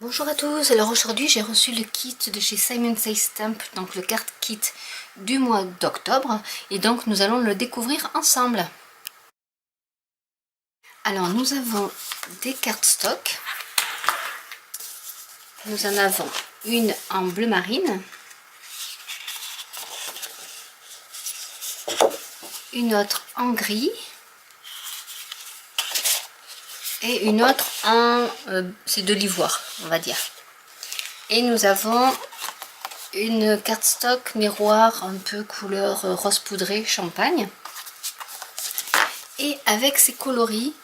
Bonjour à tous, alors aujourd'hui j'ai reçu le kit de chez Simon Says Stamp, donc le card kit du mois d'octobre, et donc nous allons le découvrir ensemble. Alors nous avons des cartes stock, nous en avons une en bleu marine, une autre en gris, et une autre en, c'est de l'ivoire on va dire. Et nous avons une carte stock miroir un peu couleur rose poudré champagne. Et avec ces coloris,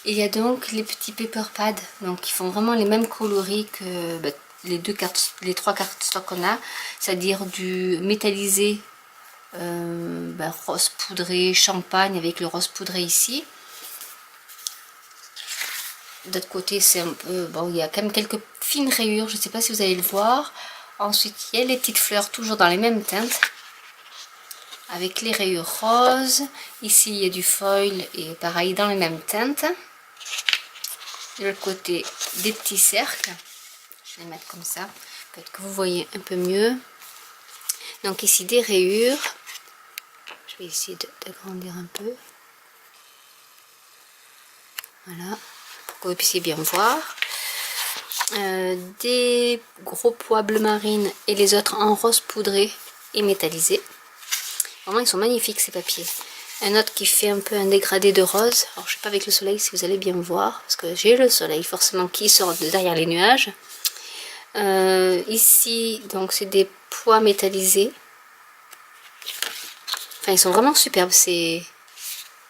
il y a donc les petits paper pads, donc qui font vraiment les mêmes coloris que les trois cartes stock qu'on a, c'est-à-dire du métallisé rose poudré champagne avec le rose poudré ici. D'autre côté, c'est un peu bon, il y a quand même quelques fines rayures, je ne sais pas si vous allez le voir. Ensuite, il y a les petites fleurs toujours dans les mêmes teintes, avec les rayures roses. Ici, il y a du foil et pareil dans les mêmes teintes. De l'autre côté, des petits cercles. Je vais les mettre comme ça, peut-être que vous voyez un peu mieux. Donc ici, des rayures. Je vais essayer d'agrandir un peu. Voilà, pour que vous puissiez bien voir. Des gros pois bleu marine et les autres en rose poudré et métallisé. Vraiment, ils sont magnifiques ces papiers. Un autre qui fait un peu un dégradé de rose. Alors, je ne sais pas avec le soleil si vous allez bien voir, parce que j'ai le soleil forcément qui sort de derrière les nuages. Ici, donc, c'est des pois métallisés. Enfin, ils sont vraiment superbes.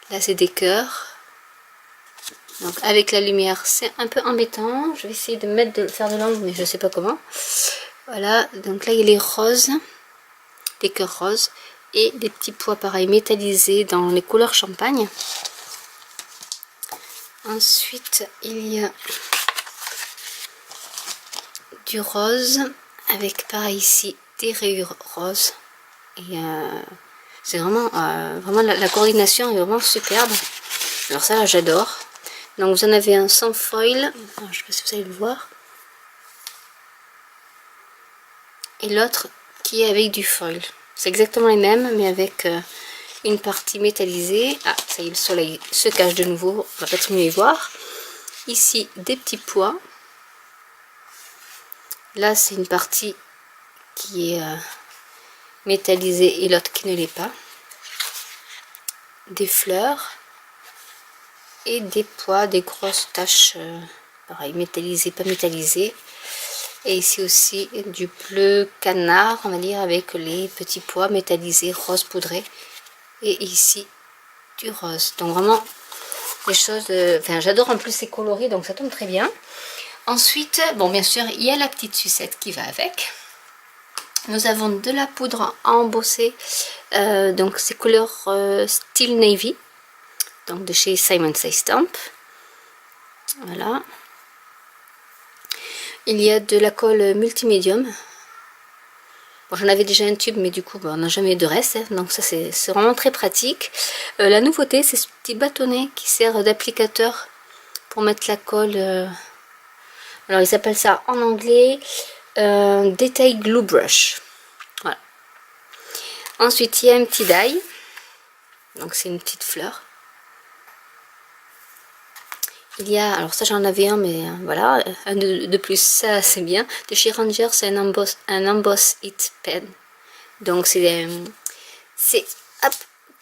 Là, c'est des cœurs. Donc, avec la lumière, c'est un peu embêtant. Je vais essayer de faire de l'ombre, mais je ne sais pas comment. Voilà, donc là, il y a les roses, des cœurs roses. Et des petits pois pareil métallisés dans les couleurs champagne. Ensuite il y a du rose avec pareil ici des rayures roses. Et c'est vraiment, la coordination est vraiment superbe. Alors ça là j'adore. Donc vous en avez un sans foil, alors, je ne sais pas si vous allez le voir. Et l'autre qui est avec du foil. C'est exactement les mêmes, mais avec une partie métallisée. Ah, ça y est, le soleil se cache de nouveau. On va peut-être mieux y voir. Ici, des petits pois. Là, c'est une partie qui est métallisée et l'autre qui ne l'est pas. Des fleurs. Et des pois, des grosses taches, pareil, métallisées, pas métallisées. Et ici aussi du bleu canard, on va dire, avec les petits pois métallisés, rose poudré. Et ici, du rose. Donc vraiment, des choses... Enfin, j'adore en plus ces coloris, donc ça tombe très bien. Ensuite, bon, bien sûr, il y a la petite sucette qui va avec. Nous avons de la poudre à embosser. Donc, c'est couleur Steel Navy. Donc, de chez Simon Says Stamp. Voilà. Il y a de la colle multimédium. Bon, j'en avais déjà un tube, mais du coup, on n'a jamais eu de reste. Hein, donc ça, c'est vraiment très pratique. La nouveauté, c'est ce petit bâtonnet qui sert d'applicateur pour mettre la colle. Alors, ils appellent ça en anglais Detail Glue Brush. Voilà. Ensuite, il y a un petit die. Donc, c'est une petite fleur. Il y a, alors ça j'en avais un, mais voilà, un de plus, ça c'est bien. De chez Ranger, c'est un emboss it pen. Donc c'est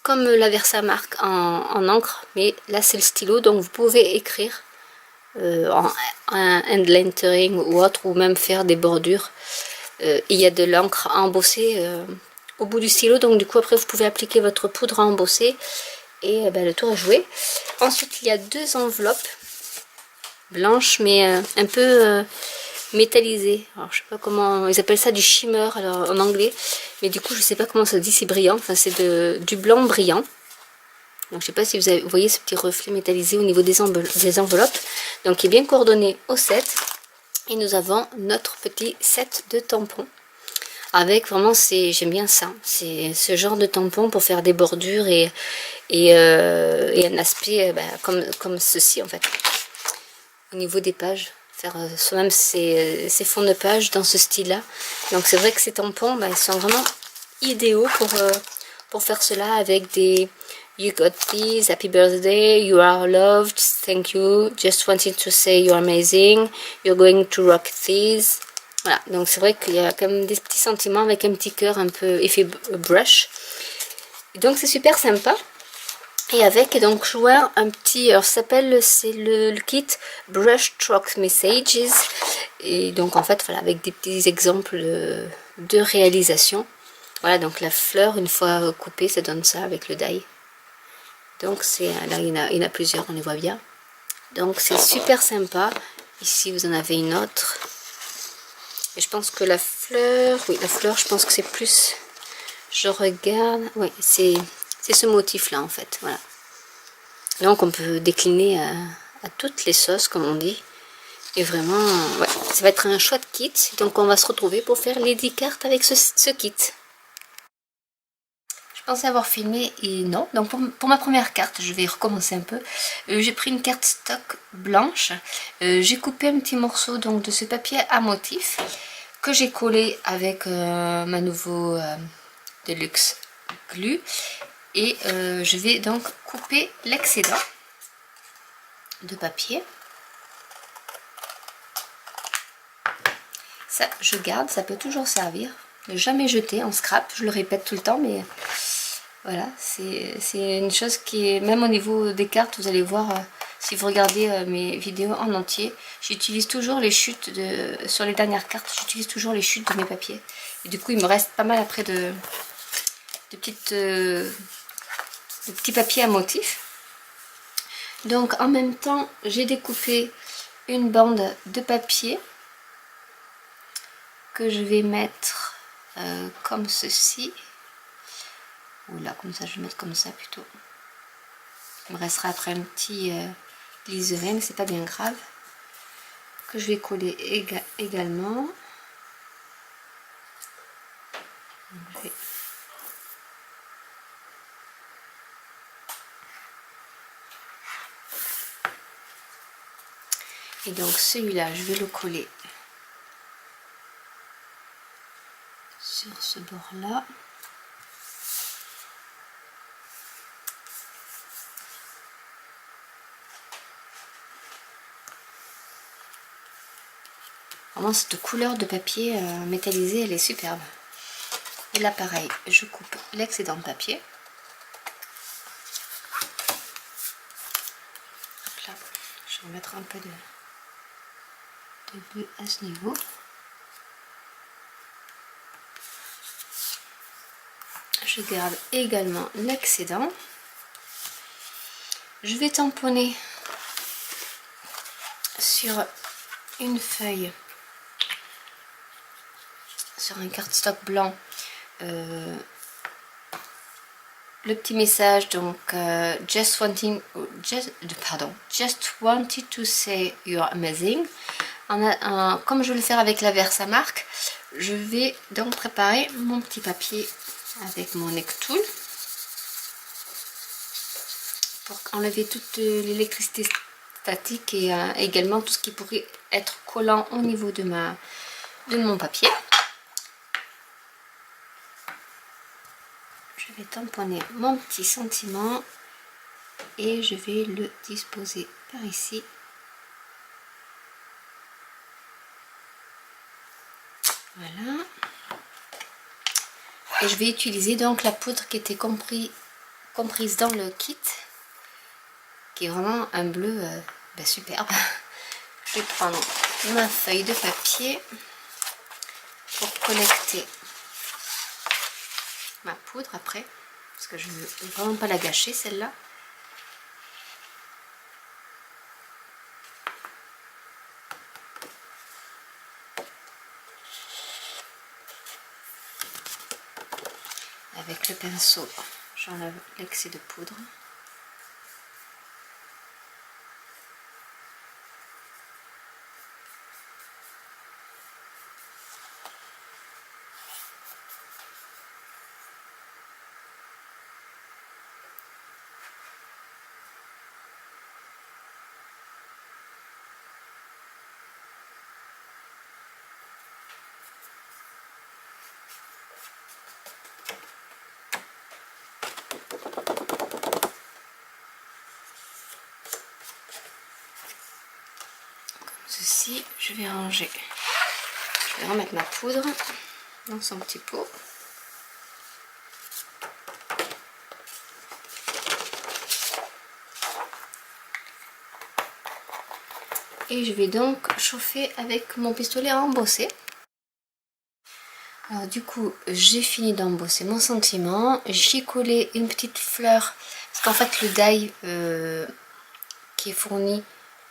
comme la Versamark en encre, mais là c'est le stylo, donc vous pouvez écrire en hand lettering ou autre, ou même faire des bordures. Il y a de l'encre à embosser au bout du stylo, donc du coup après vous pouvez appliquer votre poudre à embosser et le tour est joué. Ensuite il y a deux enveloppes blanche mais un peu métallisée. Alors je sais pas comment ils appellent ça, du shimmer alors, en anglais, mais du coup je sais pas comment ça se dit, c'est brillant, enfin c'est du blanc brillant. Donc je sais pas si vous voyez ce petit reflet métallisé au niveau des enveloppes, donc il est bien coordonné au set. Et nous avons notre petit set de tampons avec vraiment, j'aime bien ça, c'est ce genre de tampons pour faire des bordures et un aspect comme ceci en fait. Au niveau des pages, faire soi-même ses fonds de page dans ce style-là. Donc c'est vrai que ces tampons, bah, ils sont vraiment idéaux pour faire cela avec des You got this, happy birthday, you are loved, thank you, just wanted to say you're amazing, you're going to rock this. Voilà, donc c'est vrai qu'il y a quand même des petits sentiments avec un petit cœur un peu effet brush. Et donc c'est super sympa. Et avec donc je vois un petit, alors ça s'appelle, c'est le kit Brush Stroke Messages. Et donc en fait voilà, avec des petits exemples de réalisation. Voilà, donc la fleur une fois coupée ça donne ça avec le die. Donc c'est là il y en a plusieurs, on les voit bien. Donc c'est super sympa. Ici vous en avez une autre. Et je pense que la fleur, oui la fleur je pense que c'est plus, je regarde, oui c'est ce motif là en fait, voilà. Donc on peut décliner à toutes les sauces comme on dit. Et vraiment, ouais, ça va être un chouette kit. Donc on va se retrouver pour faire les 10 cartes avec ce kit. Je pensais avoir filmé et non. Donc pour ma première carte, je vais recommencer un peu. J'ai pris une carte stock blanche. J'ai coupé un petit morceau donc de ce papier à motif que j'ai collé avec ma nouveau Deluxe Glue. Et je vais donc couper l'excédent de papier. Ça, je garde, ça peut toujours servir. Ne jamais jeter en scrap, je le répète tout le temps, mais voilà, c'est une chose qui est, même au niveau des cartes, vous allez voir, si vous regardez mes vidéos en entier, j'utilise toujours les chutes sur les dernières cartes, j'utilise toujours les chutes de mes papiers. Et du coup, il me reste pas mal après de petits papiers à motif. Donc en même temps, j'ai découpé une bande de papier que je vais mettre comme ceci. Ou là, comme ça, je vais mettre comme ça plutôt. Il me restera après un petit liseré, mais c'est pas bien grave. Que je vais coller également. Donc, et donc celui-là, je vais le coller sur ce bord-là. Vraiment, cette couleur de papier métallisé, elle est superbe. Et là, pareil, je coupe l'excédent de papier. Donc là, je vais mettre un peu de bleu à ce niveau. Je garde également l'excédent. Je vais tamponner sur une feuille, sur un cardstock blanc, le petit message, donc just wanted to say you're amazing. Comme je vais le faire avec la Versamark, je vais donc préparer mon petit papier avec mon neck tool pour enlever toute l'électricité statique et également tout ce qui pourrait être collant au niveau de mon papier. Je vais tamponner mon petit sentiment et je vais le disposer par ici. Voilà. Et je vais utiliser donc la poudre qui était comprise dans le kit, qui est vraiment un bleu superbe. Je vais prendre ma feuille de papier pour collecter ma poudre après, parce que je ne veux vraiment pas la gâcher celle-là. Avec le pinceau, j'enlève l'excès de poudre. ceci, je vais ranger. Je vais remettre ma poudre dans son petit pot. Et je vais donc chauffer avec mon pistolet à embosser. Alors du coup, j'ai fini d'embosser mon sentiment. J'ai collé une petite fleur. Parce qu'en fait, le die qui est fourni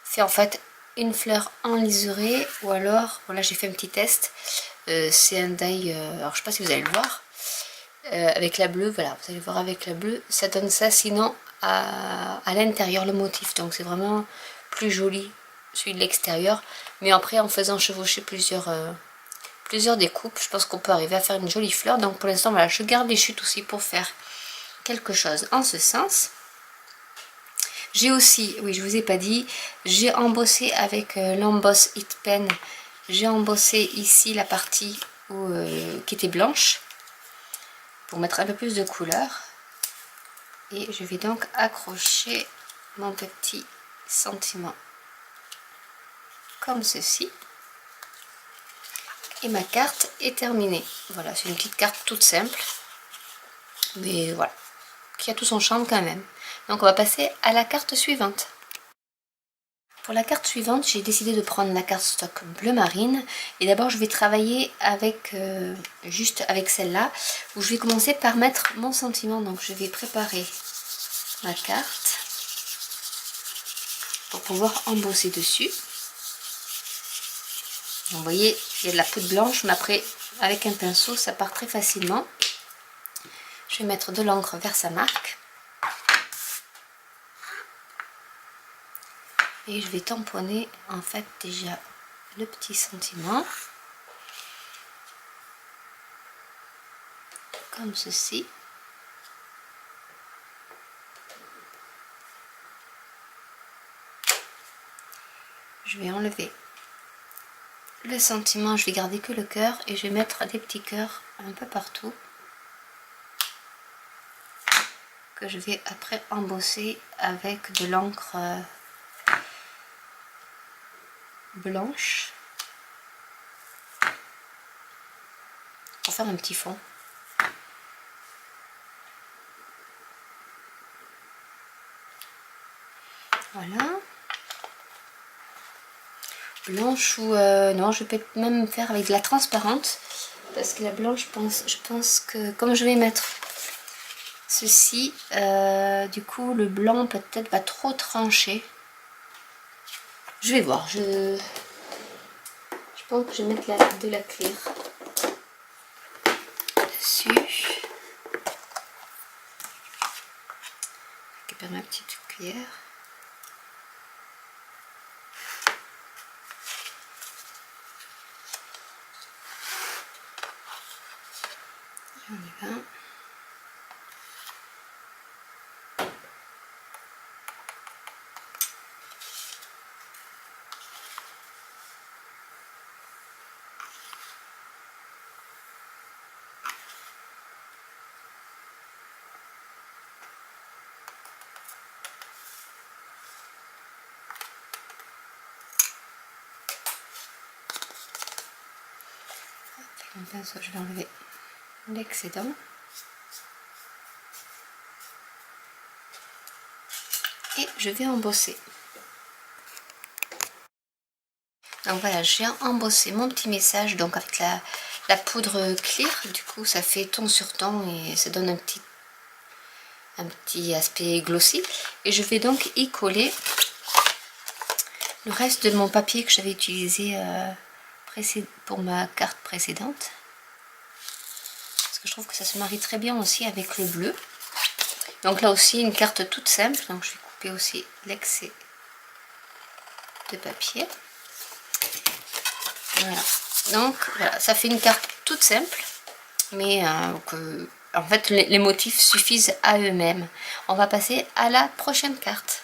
fait en fait une fleur en liseré. Ou alors, voilà, j'ai fait un petit test. C'est un die, alors je sais pas si vous allez le voir. Avec la bleue, voilà, vous allez voir avec la bleue. Ça donne ça, sinon à l'intérieur, le motif. Donc c'est vraiment plus joli, celui de l'extérieur. Mais après, en faisant chevaucher plusieurs découpes, je pense qu'on peut arriver à faire une jolie fleur. Donc pour l'instant, voilà, je garde les chutes aussi pour faire quelque chose en ce sens. J'ai aussi, oui, je vous ai pas dit, j'ai embossé avec l'emboss Hit Pen. J'ai embossé ici la partie qui était blanche pour mettre un peu plus de couleur. Et je vais donc accrocher mon petit sentiment comme ceci. Et ma carte est terminée. Voilà, c'est une petite carte toute simple. Mais voilà, qui a tout son charme quand même. Donc on va passer à la carte suivante. Pour la carte suivante, j'ai décidé de prendre la carte stock bleu marine. Et d'abord, je vais travailler avec juste avec celle-là, où je vais commencer par mettre mon sentiment. Donc je vais préparer ma carte pour pouvoir embosser dessus. Vous voyez, il y a de la poudre blanche, mais après, avec un pinceau, ça part très facilement. Je vais mettre de l'encre vers sa marque. Et je vais tamponner, en fait, déjà le petit sentiment. Comme ceci. Je vais enlever le sentiment, je vais garder que le cœur et je vais mettre des petits cœurs un peu partout que je vais après embosser avec de l'encre blanche pour faire un petit fond. Voilà. Blanche ou non, je vais peut-être même faire avec de la transparente parce que la blanche, je pense que comme je vais mettre ceci, du coup le blanc peut-être va trop trancher. Je vais voir, je pense que je vais mettre de la clear dessus. Je récupère ma petite cuillère. On y va. Mon pinceau, je vais enlever l'excédent. Et je vais embosser. Donc voilà, j'ai embossé mon petit message donc avec la poudre clear. Du coup, ça fait ton sur ton et ça donne un petit aspect glossy. Et je vais donc y coller le reste de mon papier que j'avais utilisé pour ma carte précédente. Parce que je trouve que ça se marie très bien aussi avec le bleu. Donc là aussi, une carte toute simple. Donc je vais couper aussi l'excès de papier. Voilà. Donc voilà, ça fait une carte toute simple. Mais en fait, les motifs suffisent à eux-mêmes. On va passer à la prochaine carte.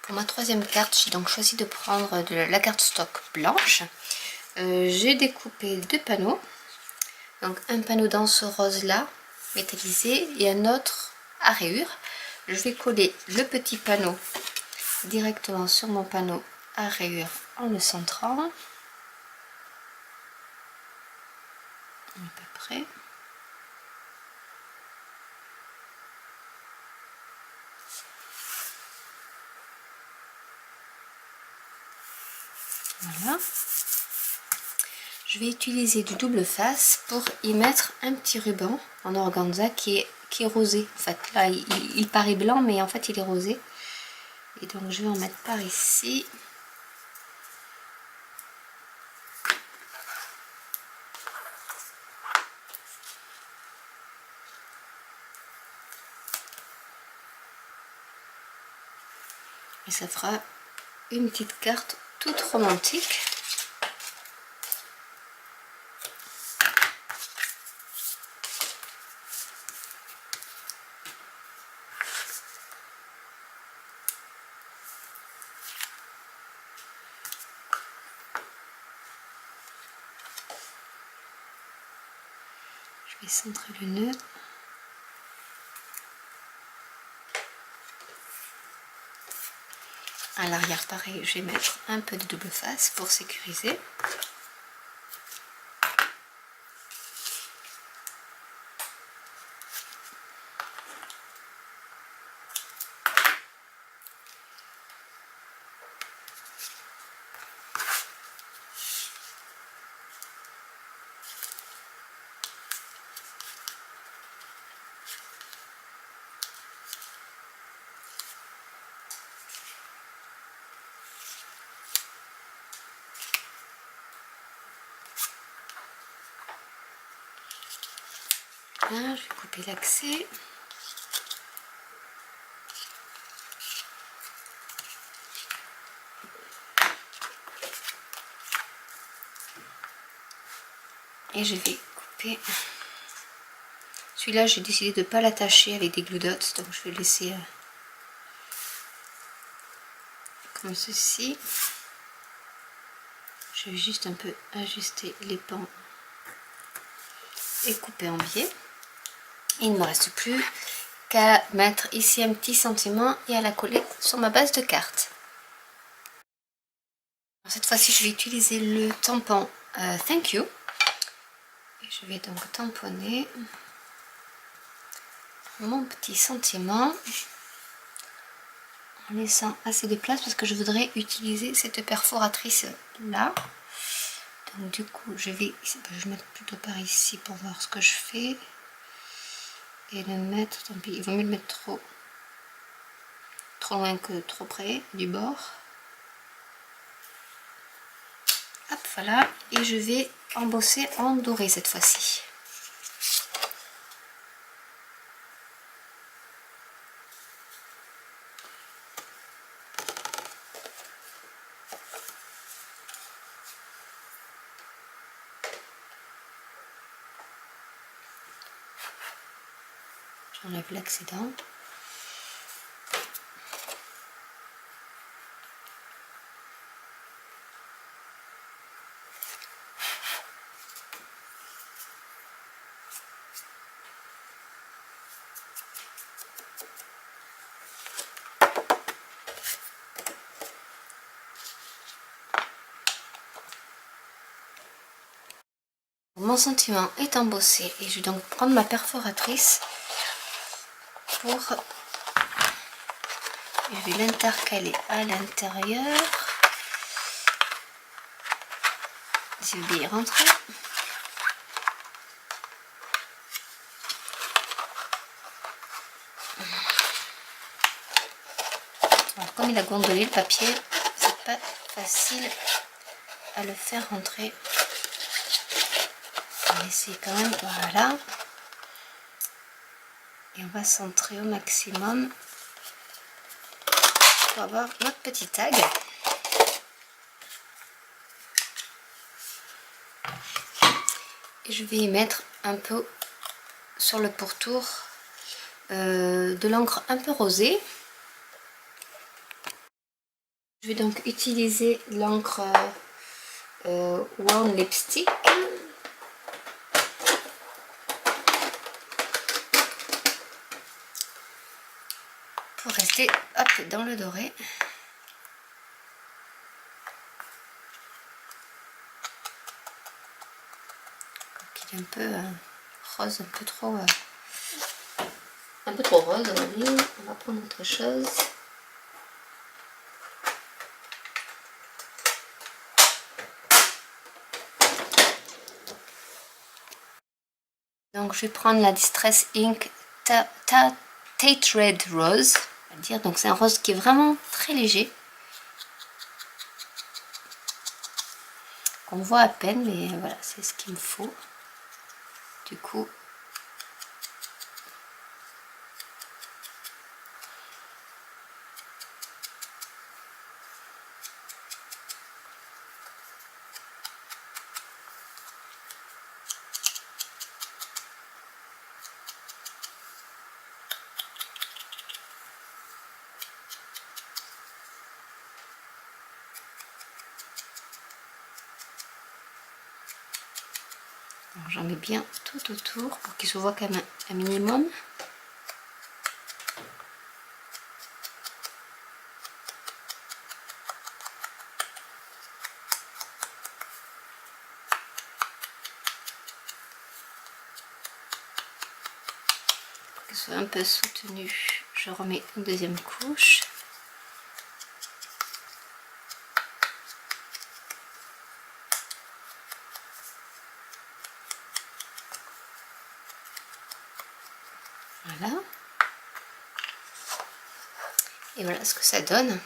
Pour ma troisième carte, j'ai donc choisi de prendre la carte stock blanche. J'ai découpé deux panneaux. Donc un panneau dans ce rose là, métallisé, et un autre à rayures. Je vais coller le petit panneau directement sur mon panneau à rayures en le centrant. À peu près. Voilà. Je vais utiliser du double face pour y mettre un petit ruban en organza qui est rosé. En fait, là, il paraît blanc, mais en fait, il est rosé. Et donc, je vais en mettre par ici. Et ça fera une petite carte toute romantique. Je vais centrer le nœud. À l'arrière, pareil, je vais mettre un peu de double face pour sécuriser. Là, je vais couper l'accès. Et je vais couper. Celui-là, j'ai décidé de ne pas l'attacher avec des glue dots, donc je vais le laisser comme ceci. Je vais juste un peu ajuster les pans et couper en biais. Il ne me reste plus qu'à mettre ici un petit sentiment et à la coller sur ma base de carte. Cette fois-ci, je vais utiliser le tampon Thank You. Et je vais donc tamponner mon petit sentiment en laissant assez de place parce que je voudrais utiliser cette perforatrice là. Donc du coup, je vais mettre plutôt par ici pour voir ce que je fais. Et le mettre, tant pis, il vaut mieux le mettre trop loin que trop près du bord. Hop, voilà. Et je vais embosser en doré cette fois-ci. J'enlève l'accident. Mon sentiment est embossé et je vais donc prendre ma perforatrice pour... Je vais l'intercaler à l'intérieur. Je vais y rentrer. Alors, comme il a gondolé le papier, c'est pas facile à le faire rentrer. On va essayer quand même, voilà. Et on va centrer au maximum pour avoir notre petit tag. Et je vais y mettre un peu sur le pourtour de l'encre un peu rosée. Je vais donc utiliser l'encre One Lipstick. Pour rester hop, dans le doré. Il est un peu rose, un peu trop rose, on va dire. On va prendre autre chose. Donc je vais prendre la Distress Ink Tate Red Rose, on va dire. Donc c'est un rose qui est vraiment très léger, qu'on voit à peine, mais voilà, c'est ce qu'il me faut. Du coup, j'en mets bien tout autour pour qu'il se voit quand même un minimum. Pour qu'il soit un peu soutenu, je remets une deuxième couche. Voilà. Et voilà ce que ça donne.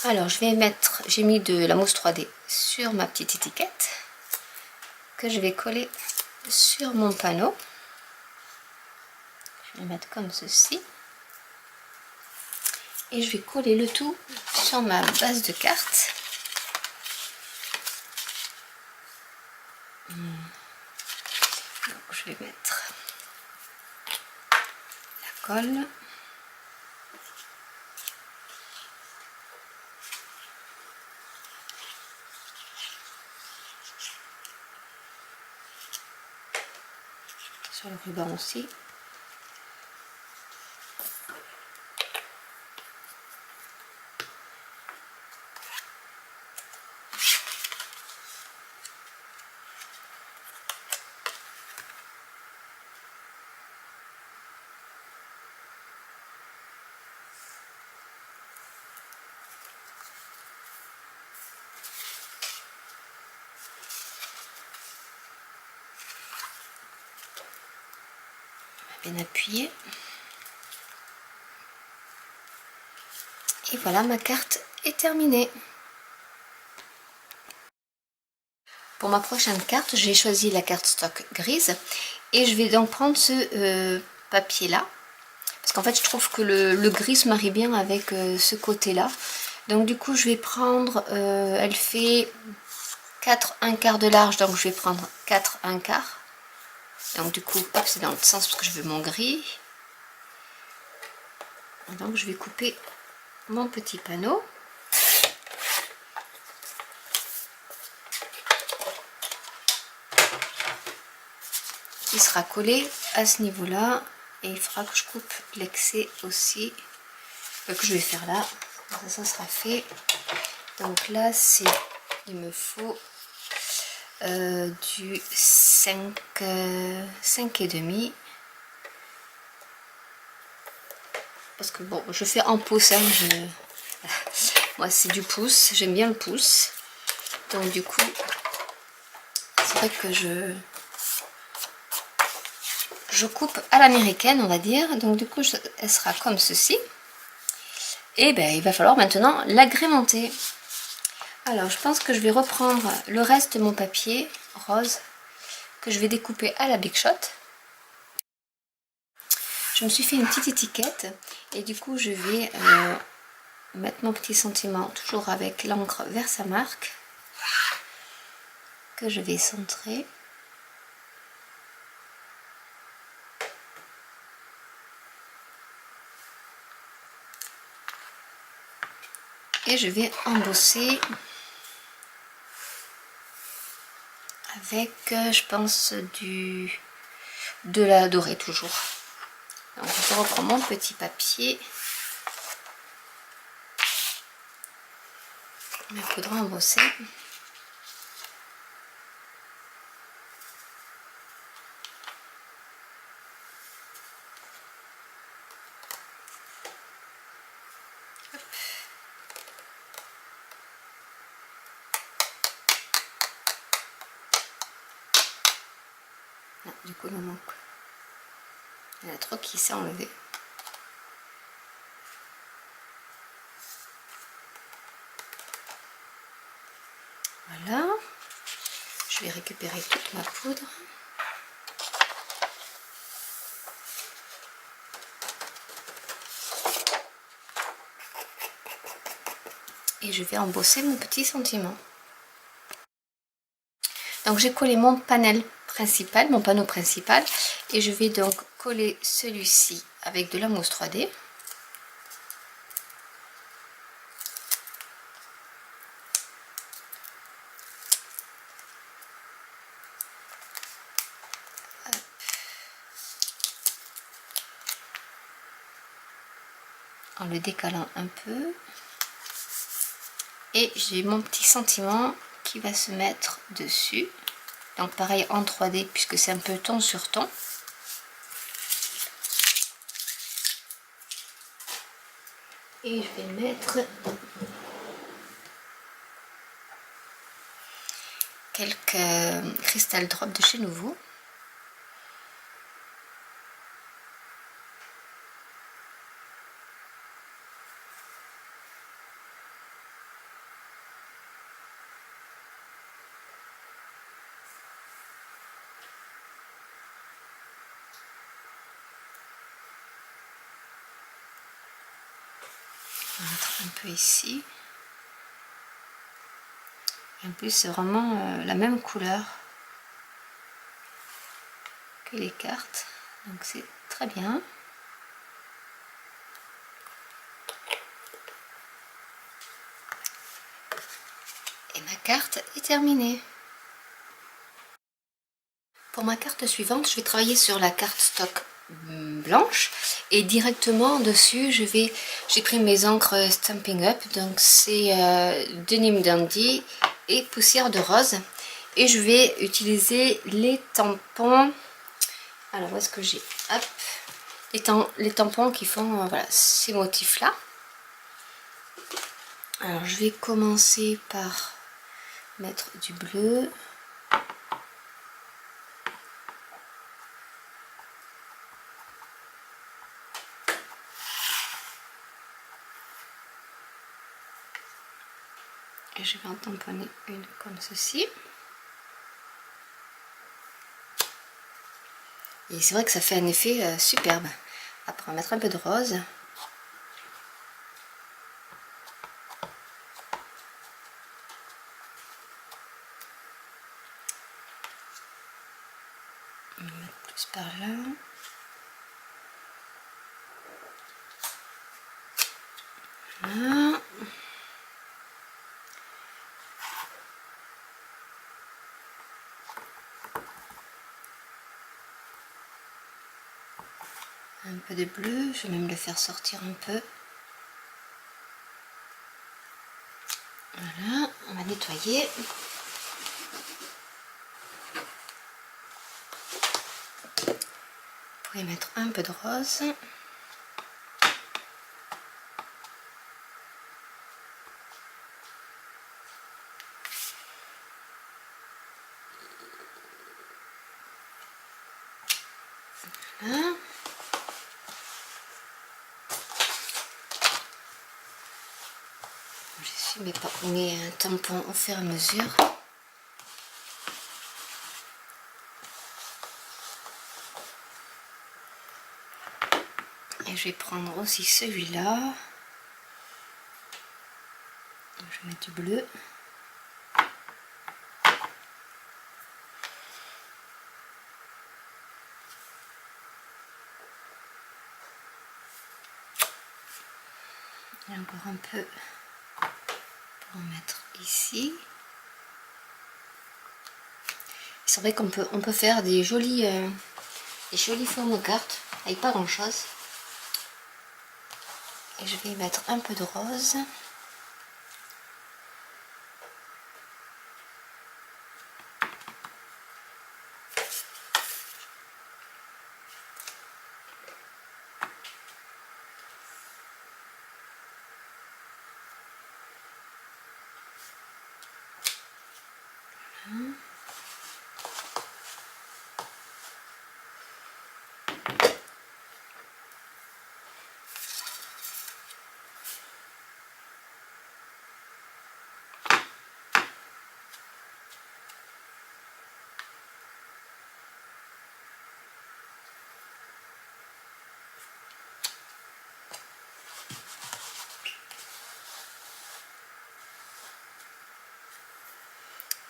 Alors je vais mettre, j'ai mis de la mousse 3D sur ma petite étiquette que je vais coller sur mon panneau. Je vais le mettre comme ceci. Et je vais coller le tout sur ma base de carte. Donc, je vais mettre la colle. Sur le ruban aussi. Bien appuyer. Et voilà, ma carte est terminée. Pour ma prochaine carte, j'ai choisi la carte stock grise et je vais donc prendre ce papier là, parce qu'en fait je trouve que le gris se marie bien avec ce côté là. Donc du coup je vais prendre, elle fait 4 1/4 de large, donc je vais prendre 4 1/4. Donc du coup hop, c'est dans l'autre sens parce que je veux mon gris. Donc je vais couper mon petit panneau. Il sera collé à ce niveau là et il faudra que je coupe l'excès aussi que je vais faire là. Ça sera fait. Donc là c'est, il me faut du 5,5, parce que bon, je fais en pouce, hein, moi c'est du pouce, j'aime bien le pouce, donc du coup c'est vrai que je coupe à l'américaine, on va dire. Donc du coup elle sera comme ceci, et ben il va falloir maintenant l'agrémenter. Alors je pense que je vais reprendre le reste de mon papier rose que je vais découper à la Big Shot. Je me suis fait une petite étiquette et du coup je vais mettre mon petit sentiment toujours avec l'encre Versamark que je vais centrer. Et je vais embosser avec, je pense, de la dorée toujours. Donc je reprends mon petit papier. Il faudra embosser. Ah, du coup, il me manque. Il y en a trop qui s'est enlevé. Voilà. Je vais récupérer toute ma poudre. Et je vais embosser mon petit sentiment. Donc j'ai collé mon panel principal, mon panneau principal. Et je vais donc coller celui-ci avec de la mousse 3D. En le décalant un peu. Et j'ai mon petit sentiment qui va se mettre dessus. Donc pareil en 3D puisque c'est un peu ton sur ton. Et je vais mettre quelques Crystal Drop de chez Nouveau. On va mettre un peu ici. Et en plus c'est vraiment la même couleur que les cartes. Donc c'est très bien. Et ma carte est terminée. Pour ma carte suivante, je vais travailler sur la carte stock blanche et directement dessus j'ai pris mes encres Stampin' Up, donc c'est Denim Dandy et Poussière de Rose, et je vais utiliser les tampons. Alors où est-ce que j'ai, hop, les tampons qui font voilà, ces motifs là. Alors je vais commencer par mettre du bleu. Et je vais en tamponner une comme ceci. Et c'est vrai que ça fait un effet superbe. Après on va mettre un peu de rose. On va mettre plus par là. Voilà. Un peu de bleu, je vais même le faire sortir un peu. Voilà, on va nettoyer. Vous pouvez mettre un peu de rose. Voilà. Je suis mes tampons au fur et à mesure. Et je vais prendre aussi celui-là. Je vais mettre du bleu. Et encore un peu pour en mettre ici. C'est vrai qu'on peut faire des jolies formes de cartes avec pas grand chose. Et je vais y mettre un peu de rose.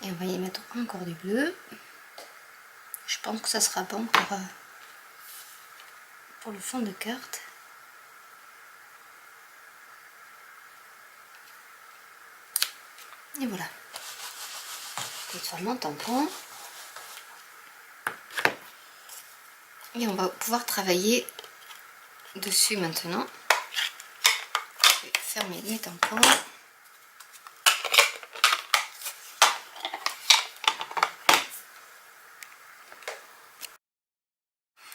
Et on va y mettre encore du bleu. Je pense que ça sera bon pour le fond de carte. Et voilà. Mon tampon. Et on va pouvoir travailler dessus maintenant. Je vais fermer mes tampons.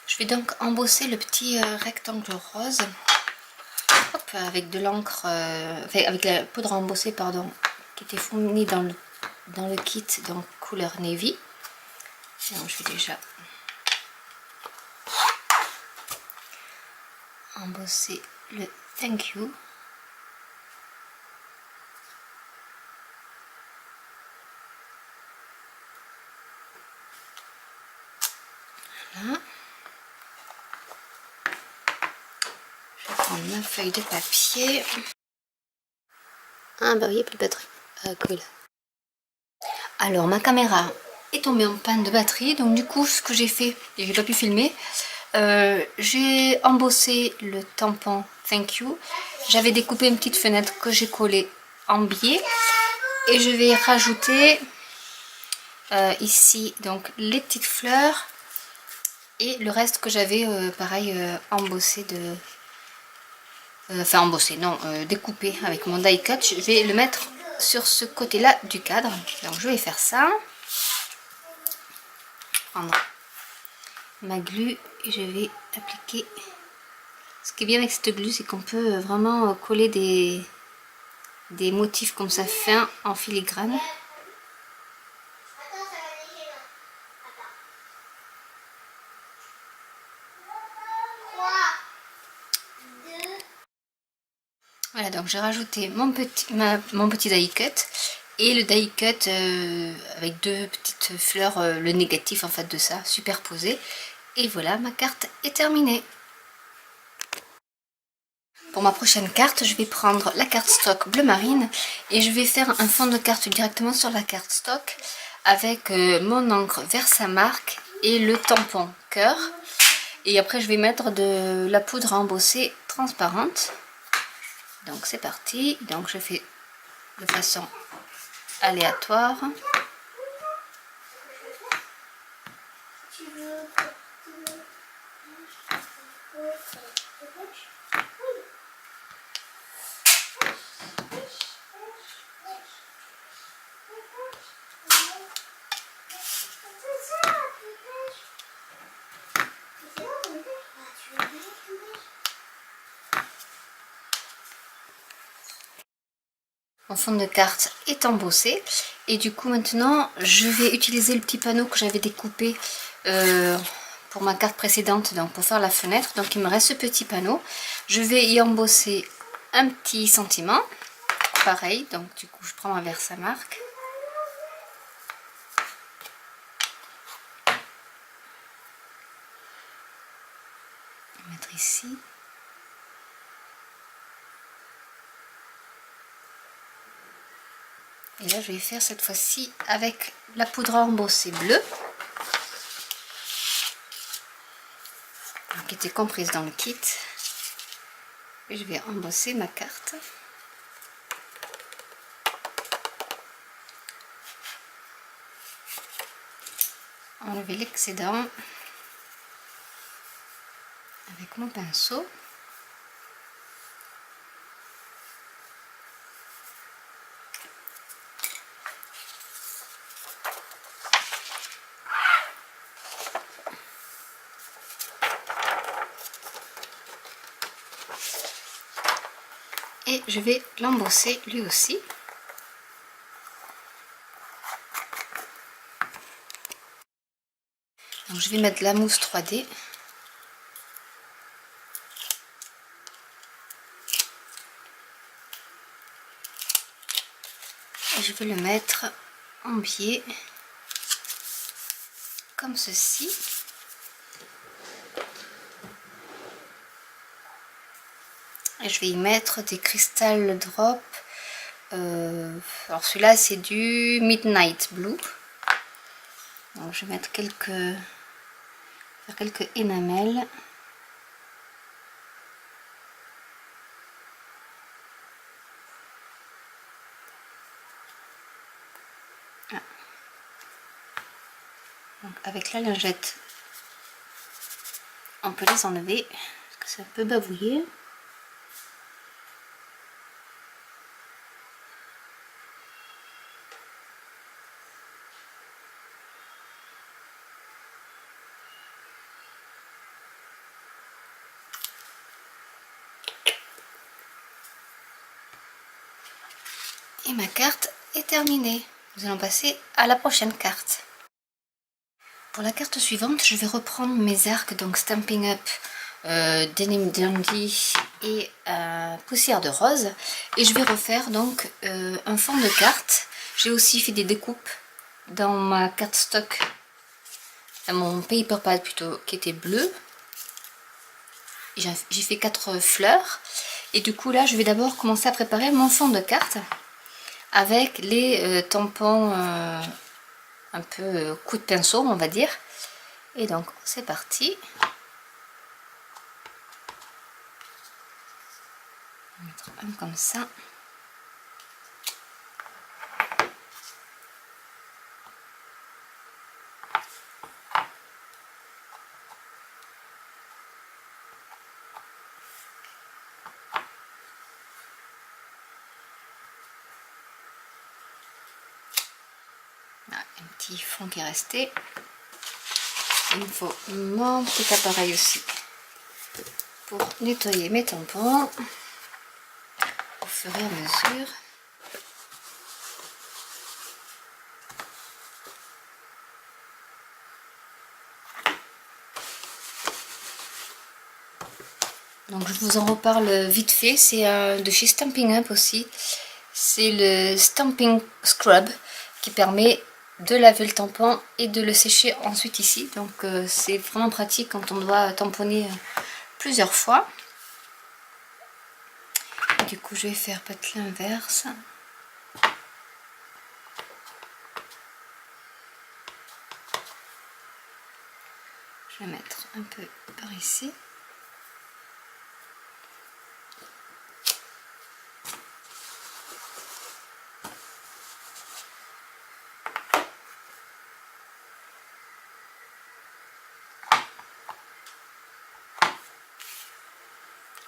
Je vais donc embosser le petit rectangle rose. Hop, avec de l'encre, avec la poudre embossée, pardon, qui était fournie dans le kit, donc couleur navy. Donc je vais déjà embosser le thank you. Voilà. Je vais prendre ma feuille de papier. Ah bah oui, il n'y a plus de batterie. Ah cool. Alors ma caméra est tombée en panne de batterie, donc du coup ce que j'ai fait, et j'ai pas pu filmer, j'ai embossé le tampon thank you. J'avais découpé une petite fenêtre que j'ai collée en biais et je vais rajouter ici donc les petites fleurs et le reste que j'avais pareil embossé découpé avec mon die cut. Je vais le mettre sur ce côté là du cadre, donc je vais faire ça. Prendre ma glu et je vais appliquer. Ce qui est bien avec cette glu, c'est qu'on peut vraiment coller des motifs comme ça fins en filigrane. Voilà, donc j'ai rajouté mon petit die cut et le die cut avec deux petites fleurs, le négatif en fait de ça, superposé. Et voilà, ma carte est terminée. Pour ma prochaine carte, je vais prendre la carte stock bleu marine et je vais faire un fond de carte directement sur la carte stock avec mon encre Versamark et le tampon cœur. Et après, je vais mettre de la poudre embossée transparente. Donc c'est parti. Donc je fais de façon aléatoire. Mon fond de carte est embossé et du coup maintenant je vais utiliser le petit panneau que j'avais découpé pour ma carte précédente, donc pour faire la fenêtre. Donc il me reste ce petit panneau, je vais y embosser un petit sentiment pareil. Donc du coup je prends ma Versamark, je vais mettre ici. Et là, je vais faire cette fois-ci avec la poudre embossée bleue, qui était comprise dans le kit. Et je vais embosser ma carte. Enlever l'excédent avec mon pinceau. Et je vais l'embosser lui aussi. Donc je vais mettre de la mousse 3D. Et je vais le mettre en biais, comme ceci. Et je vais y mettre des cristals drop Alors celui-là c'est du Midnight Blue. Donc je vais mettre quelques énamels. Ah. Donc avec la lingette, on peut les enlever parce que c'est un peu bavouillé. Et ma carte est terminée. Nous allons passer à la prochaine carte. Pour la carte suivante, je vais reprendre mes arcs, donc Stampin' Up, Denim Dandy et Poussière de Rose. Et je vais refaire donc un fond de carte. J'ai aussi fait des découpes dans ma carte stock, dans mon paper pad plutôt, qui était bleu. J'ai fait 4 fleurs. Et du coup là, je vais d'abord commencer à préparer mon fond de carte avec les tampons un peu coup de pinceau, on va dire. Et donc c'est parti. On va mettre un comme ça. Un petit fond qui est resté. Il me faut mon petit appareil aussi pour nettoyer mes tampons au fur et à mesure. Donc je vous en reparle vite fait, c'est de chez Stampin' Up aussi. C'est le Stamping Scrub qui permet de laver le tampon et de le sécher ensuite ici. Donc c'est vraiment pratique quand on doit tamponner plusieurs fois. Et du coup je vais faire peut-être l'inverse. Je vais mettre un peu par ici.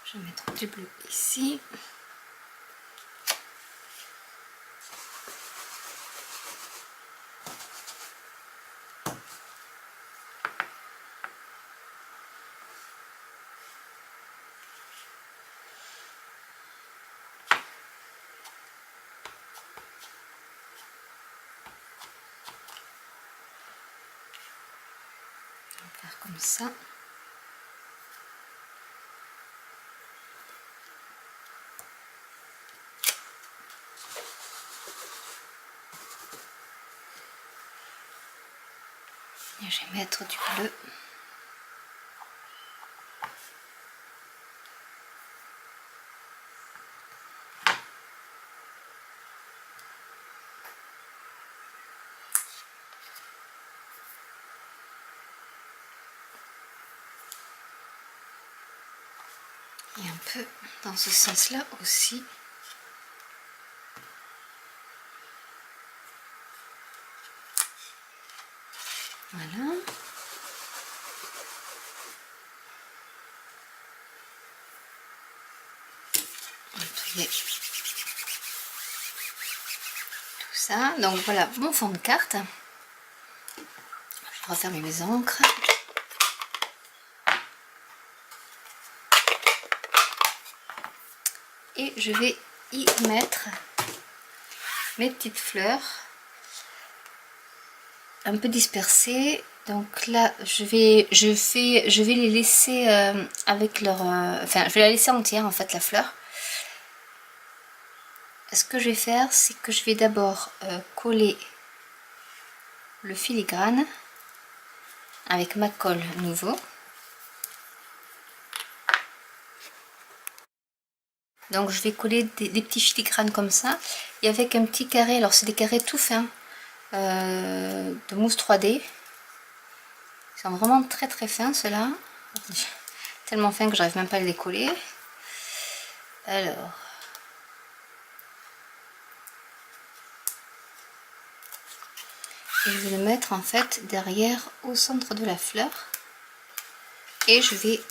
Je vais mettre du bleu ici. On va faire comme ça. Et je vais mettre du bleu. Et un peu dans ce sens-là aussi. Voilà. Nettoyer tout ça. Donc voilà mon fond de carte. Je vais refermer mes encres. Et je vais y mettre mes petites fleurs un peu dispersées. Donc là je vais les laisser avec leur enfin je vais la laisser entière en fait, la fleur. Ce que je vais faire, c'est que je vais d'abord coller le filigrane avec ma colle nouveau. Donc je vais coller des petits filigranes comme ça. Et avec un petit carré, alors c'est des carrés tout fins de mousse 3D. Ils sont vraiment très très fins ceux-là. Tellement fins que j'arrive même pas à les coller. Alors. Et je vais le mettre en fait derrière au centre de la fleur. Et je vais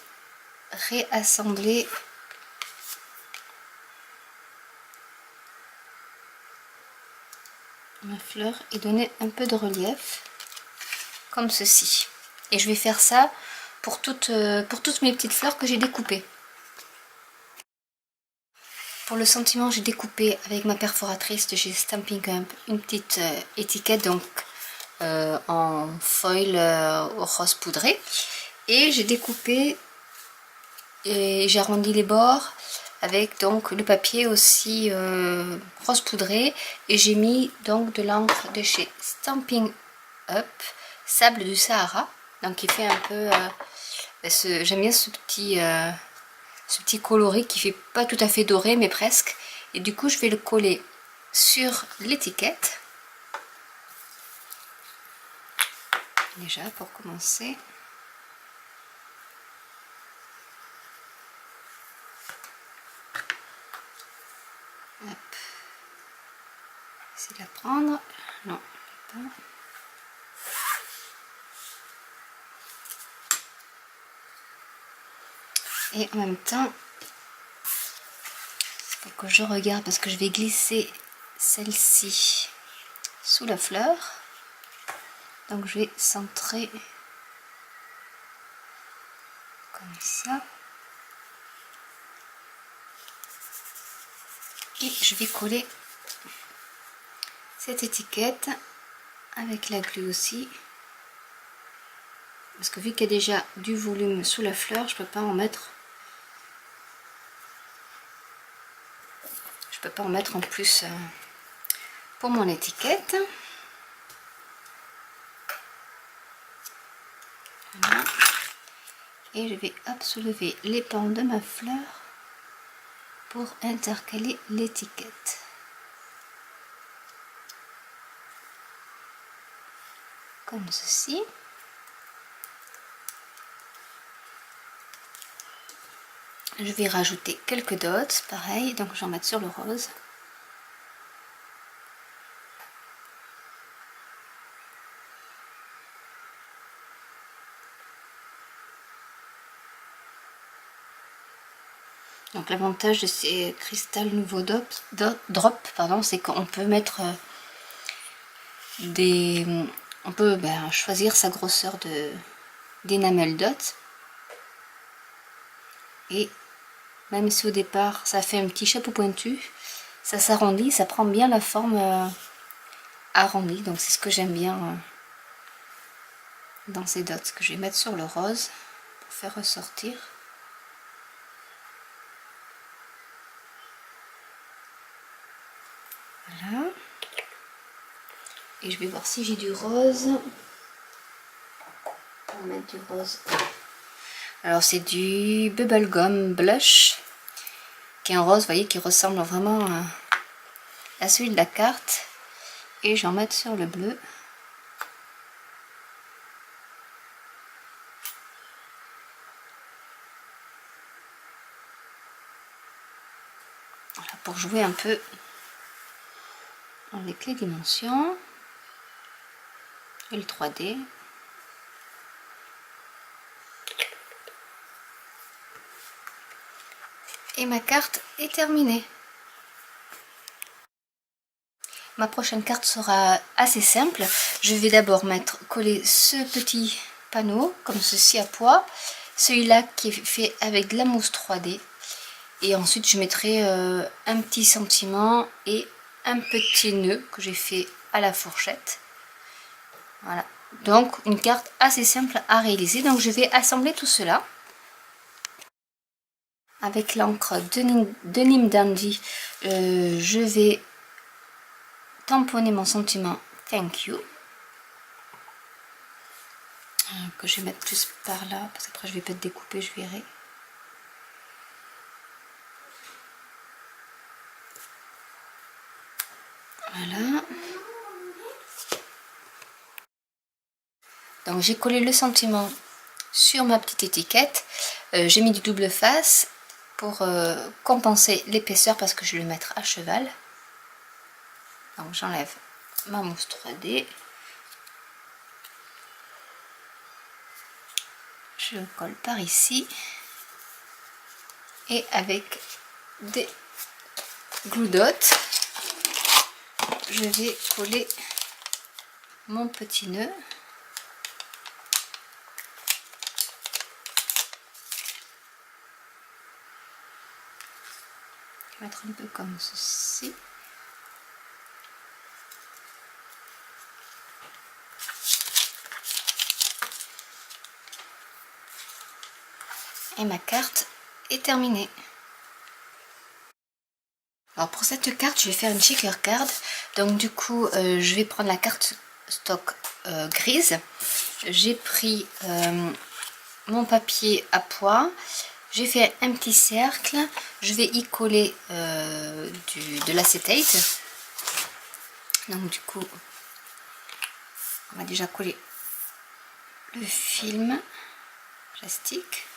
réassembler ma fleur et donner un peu de relief comme ceci. Et je vais faire ça pour toutes mes petites fleurs que j'ai découpées. Pour le sentiment, j'ai découpé avec ma perforatrice de chez Stampin' Up une petite étiquette donc en foil rose poudré. Et j'ai découpé et j'ai arrondi les bords avec donc le papier aussi rose poudré. Et j'ai mis donc de l'encre de chez Stampin' Up, Sable du Sahara. Donc il fait un peu... j'aime bien ce petit coloris qui fait pas tout à fait doré mais presque. Et du coup je vais le coller sur l'étiquette. Déjà pour commencer. Hop. Essayer de la prendre. Non, pas. Et en même temps, il faut que je regarde parce que je vais glisser celle-ci sous la fleur. Donc je vais centrer comme ça. Et je vais coller cette étiquette avec la glu aussi. Parce que vu qu'il y a déjà du volume sous la fleur, je peux pas en mettre. Je peux pas en mettre en plus pour mon étiquette. Voilà. Et je vais soulever les pans de ma fleur pour intercaler l'étiquette. Comme ceci. Je vais rajouter quelques dots, pareil, donc j'en mets sur le rose. Donc l'avantage de ces cristals nouveau drop, c'est qu'on peut mettre on peut choisir sa grosseur d'énamel dot. Et même si au départ ça fait un petit chapeau pointu, ça s'arrondit, ça prend bien la forme arrondie. Donc c'est ce que j'aime bien dans ces dots que je vais mettre sur le rose pour faire ressortir. Voilà. Et je vais voir si j'ai du rose. On va mettre du rose. Alors c'est du Bubblegum Blush, qui est un rose, vous voyez, qui ressemble vraiment à celui de la carte. Et j'en mets sur le bleu. Voilà, pour jouer un peu avec les dimensions et le 3D. Et ma carte est terminée. Ma prochaine carte sera assez simple. Je vais d'abord coller ce petit panneau comme ceci à pois. Celui-là qui est fait avec de la mousse 3D. Et ensuite je mettrai un petit sentiment et un petit nœud que j'ai fait à la fourchette. Voilà. Donc une carte assez simple à réaliser. Donc je vais assembler tout cela. Avec l'encre de Nim Dandy, je vais tamponner mon sentiment Thank You. Que je vais mettre plus par là, parce qu'après je vais peut-être découper, je verrai. Donc j'ai collé le sentiment sur ma petite étiquette. J'ai mis du double face pour compenser l'épaisseur parce que je vais le mettre à cheval. Donc j'enlève ma mousse 3D. Je colle par ici. Et avec des glue dots, je vais coller mon petit nœud. Je vais mettre un peu comme ceci. Et ma carte est terminée. Alors pour cette carte, je vais faire une shaker card. Donc du coup, je vais prendre la carte stock grise. J'ai pris mon papier à pois. J'ai fait un petit cercle. Je vais y coller de l'acétate. Donc du coup, on va déjà coller le film plastique.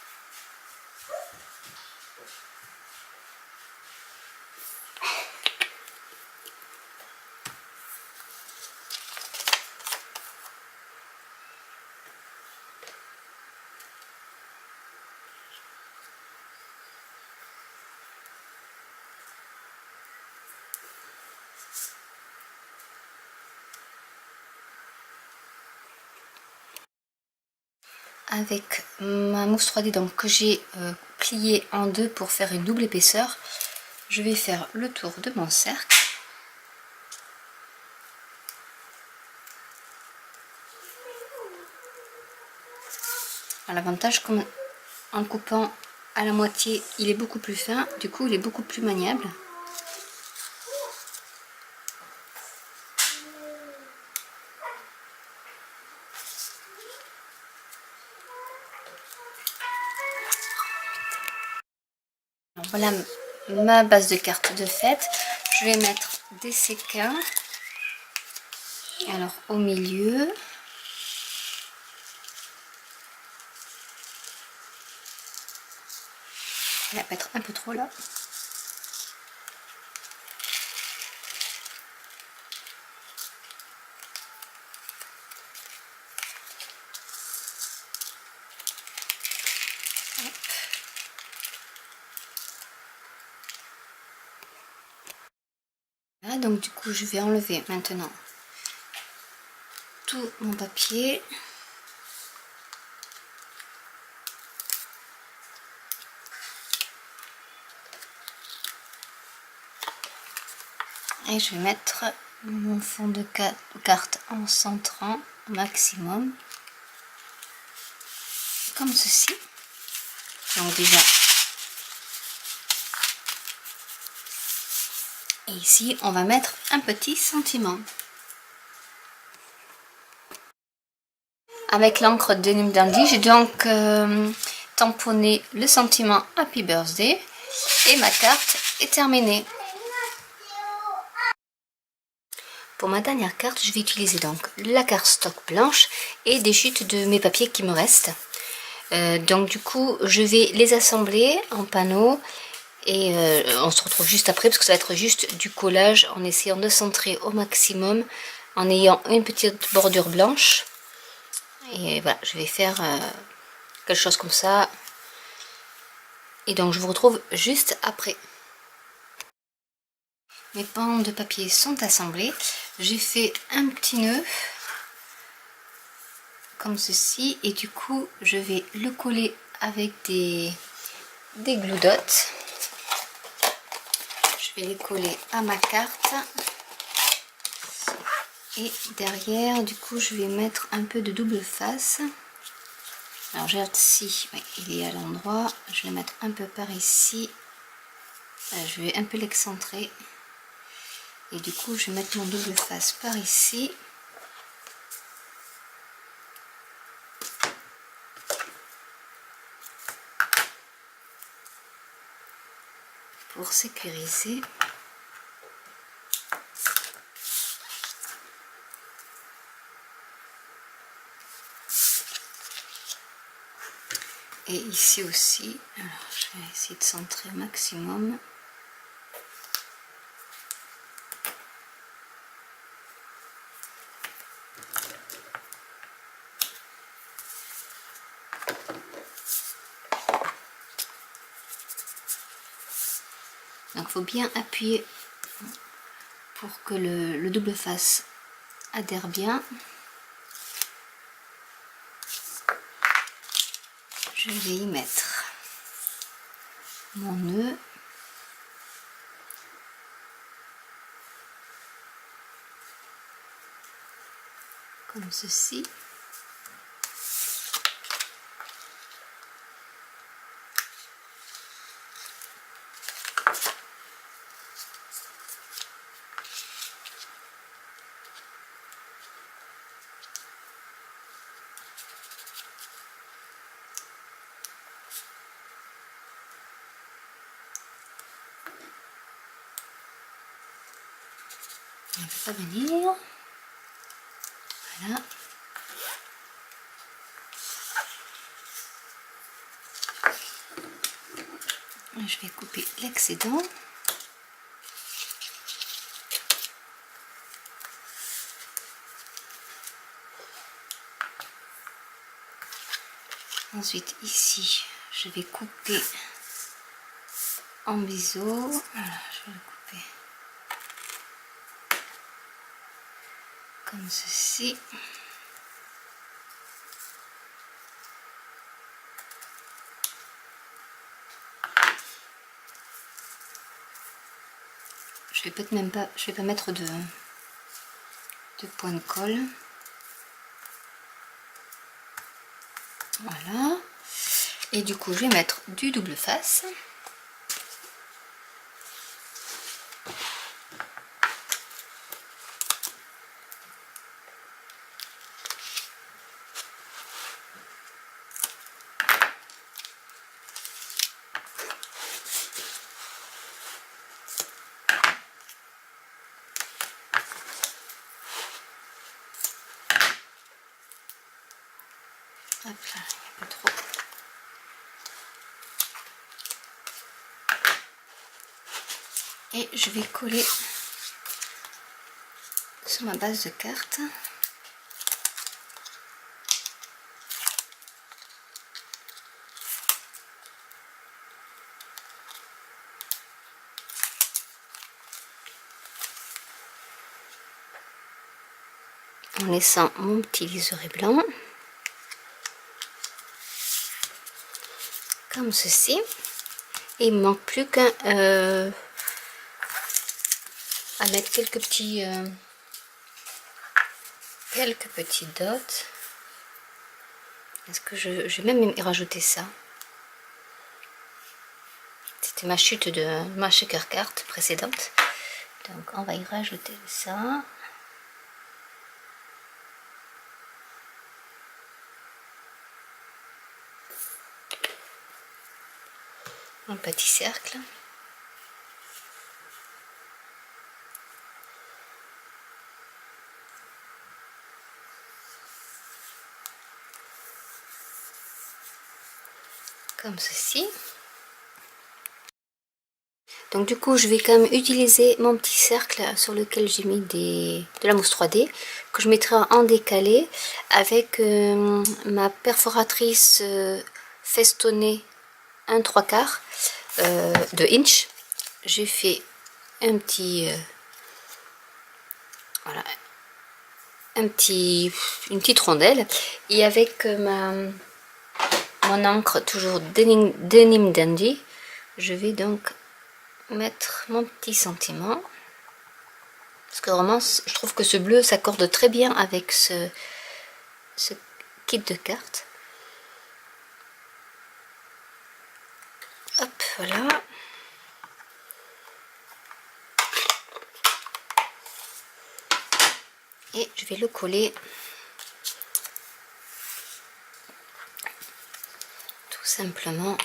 Avec ma mousse 3D donc, que j'ai pliée en deux pour faire une double épaisseur, je vais faire le tour de mon cercle. L'avantage, comme en coupant à la moitié, il est beaucoup plus fin, du coup il est beaucoup plus maniable. Alors, voilà ma base de carte de fête. Je vais mettre des séquins. Alors au milieu. Elle va pas être un peu trop là. Voilà, donc du coup je vais enlever maintenant tout mon papier. Et je vais mettre mon fond de carte en centrant au maximum. Comme ceci. Donc déjà. Et ici, on va mettre un petit sentiment. Avec l'encre Denim Dandy, j'ai donc tamponné le sentiment Happy Birthday. Et ma carte est terminée. Pour ma dernière carte, je vais utiliser donc la carte stock blanche et des chutes de mes papiers qui me restent. Donc du coup, je vais les assembler en panneaux et on se retrouve juste après parce que ça va être juste du collage en essayant de centrer au maximum en ayant une petite bordure blanche. Et voilà, je vais faire quelque chose comme ça. Et donc je vous retrouve juste après. Mes pans de papier sont assemblés. J'ai fait un petit nœud comme ceci et du coup je vais le coller avec des glue dots. Je vais les coller à ma carte et derrière du coup je vais mettre un peu de double face. Alors j'ai ici, oui, il est à l'endroit, je vais mettre un peu par ici. Je vais un peu l'excentrer et du coup je vais mettre mon double face par ici. Pour sécuriser. Et ici aussi, alors je vais essayer de centrer au maximum. Donc il faut bien appuyer pour que le double face adhère bien. Je vais y mettre mon nœud. Comme ceci. On ne peut pas venir. Voilà. Je vais couper l'excédent. Ensuite ici, je vais couper en biseau. Voilà, je vais le couper comme ceci. Je vais peut-être même pas, je vais pas mettre de point de colle. Voilà. Et du coup, je vais mettre du double face. Hop là, il y a pas trop. Et je vais coller sur ma base de carte. En laissant mon petit liseré blanc. Comme ceci. Et il me manque plus qu'à mettre quelques petits dots. Est-ce que je vais même y rajouter ça? C'était ma chute de ma shaker carte précédente. Donc on va y rajouter ça. Un petit cercle. Comme ceci. Donc du coup je vais quand même utiliser mon petit cercle sur lequel j'ai mis de la mousse 3D que je mettrai en décalé avec ma perforatrice festonnée 1/3 de inch. J'ai fait un petit voilà, une petite rondelle et avec mon encre toujours Denim Dandy, je vais donc mettre mon petit sentiment parce que vraiment je trouve que ce bleu s'accorde très bien avec ce kit de cartes. Hop, voilà. Et je vais le coller tout simplement.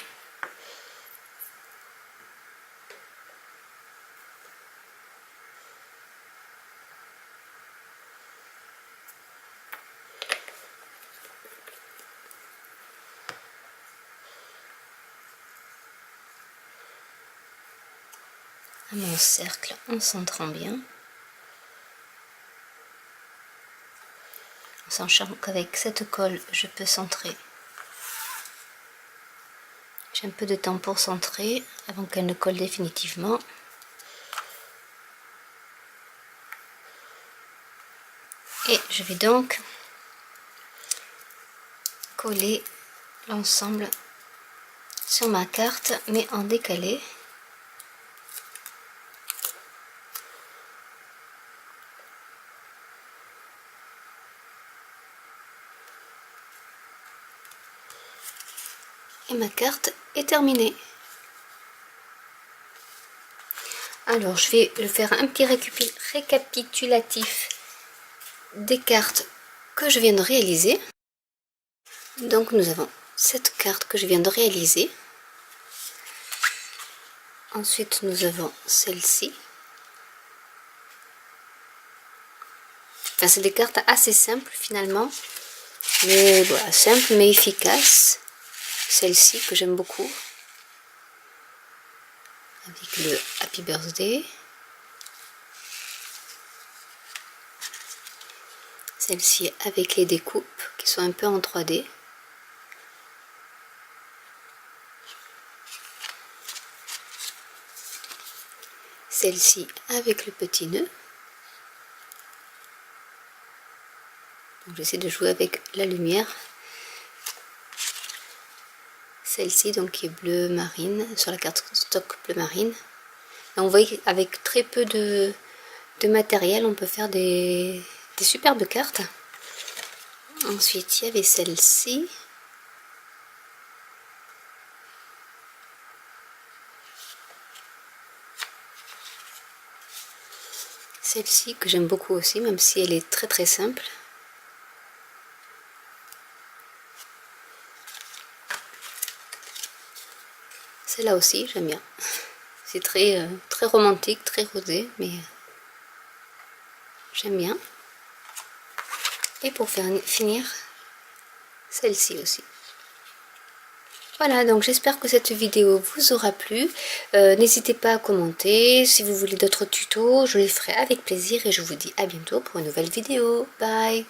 à mon cercle en centrant bien. En sachant qu'avec cette colle, je peux centrer. J'ai un peu de temps pour centrer avant qu'elle ne colle définitivement. Et je vais donc coller l'ensemble sur ma carte, mais en décalé. Et ma carte est terminée. Alors je vais faire un petit récapitulatif des cartes que je viens de réaliser. Donc nous avons cette carte que je viens de réaliser. Ensuite nous avons celle-ci. Enfin, c'est des cartes assez simples finalement, mais voilà, simple mais efficace. Celle-ci que j'aime beaucoup, avec le Happy Birthday. Celle-ci avec les découpes qui sont un peu en 3D. Celle-ci avec le petit nœud. Donc j'essaie de jouer avec la lumière. Celle-ci donc qui est bleu marine, sur la carte stock bleu marine. Et on voit qu'avec très peu de matériel, on peut faire des superbes cartes. Ensuite, il y avait celle-ci. Celle-ci que j'aime beaucoup aussi, même si elle est très très simple. Celle-là aussi, j'aime bien. C'est très, très romantique, très rosé, mais j'aime bien. Et pour finir, celle-ci aussi. Voilà, donc j'espère que cette vidéo vous aura plu. N'hésitez pas à commenter. Si vous voulez d'autres tutos, je les ferai avec plaisir. Et je vous dis à bientôt pour une nouvelle vidéo. Bye!